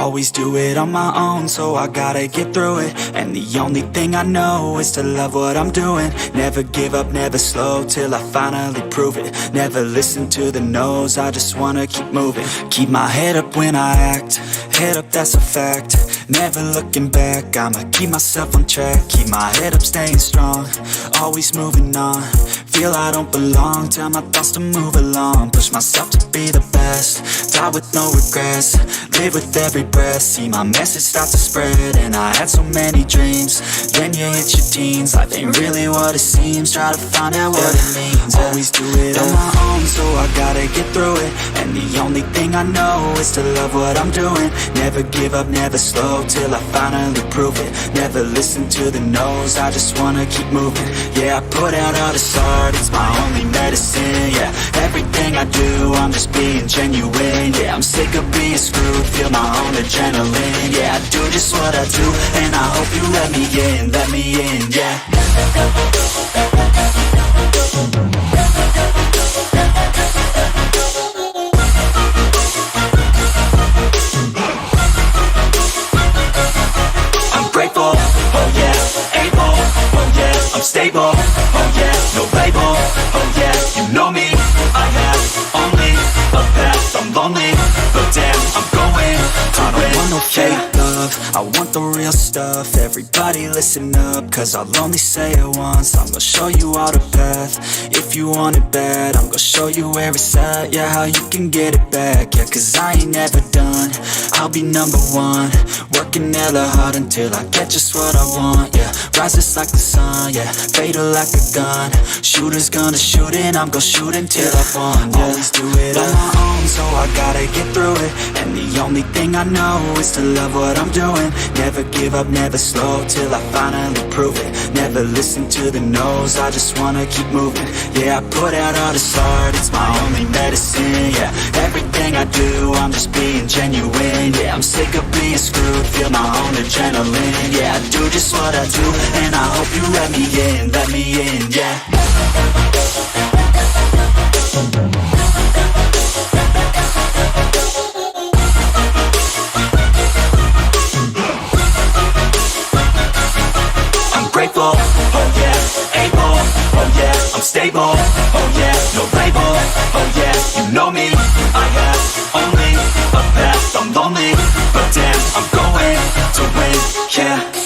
Always do it on my own, so I gotta get through it. And the only thing I know is to love what I'm doing. Never give up, never slow, till I finally prove it. Never listen to the no's, I just wanna keep moving. Keep my head up when I act, head up, that's a fact. Never looking back, I'ma keep myself on track. Keep my head up, staying strong, always moving on. Feel I don't belong, tell my thoughts to move along. Push myself to be the best, die with no regrets. Live with every breath, see my message start to spread. And I had so many dreams, then you hit your teens. Life ain't really what it seems, try to find out what it means. Always do it on my own, so I gotta get through it. And the only thing I know is to love what I'm doing. Never give up, never slow, till I finally prove it. Never listen to the no's, I just wanna keep moving. Yeah, I put out all this art, it's my only medicine. Yeah, everything I do, I'm just being genuine. Yeah, I'm sick of being screwed, feel my own adrenaline. Yeah, I do just what I do, and I hope you let me in, yeah. I'm grateful, oh yeah, able, oh yeah, I'm stable, oh yeah, no label, oh yeah, you know me, I have only a path, I'm lonely, but damn, I'm going to win. I don't want no fake love, I want the real stuff. Everybody listen up, cause I'll only say it once. I'm gonna show you all the path, if you want it bad. I'm gonna show you where it's at, yeah, how you can get it back. Yeah, cause I ain't never done, I'll be number one. Working hella hard until I get just what I want, yeah. Rises like the sun, yeah, fatal like a gun. Shooter's gonna shoot and I'm gonna shoot until I won, yeah. Always do it on my own, so I gotta get through it. And the only thing I know is to love what I'm doing. Never give up, never slow, till I finally prove it. Never listen to the no's, I just wanna keep moving. Yeah, I put out all this art, it's my only medicine. Yeah, everything I do, I'm just being genuine. Yeah, I'm sick of being screwed, feel my own adrenaline. Yeah, I do just what I do, and I hope you let me in, yeah. I'm grateful, oh yeah, able, oh yeah, I'm stable, oh yeah, no label, oh yeah, you know me, I have only a path, I'm lonely, but damn, I'm going to win, yeah.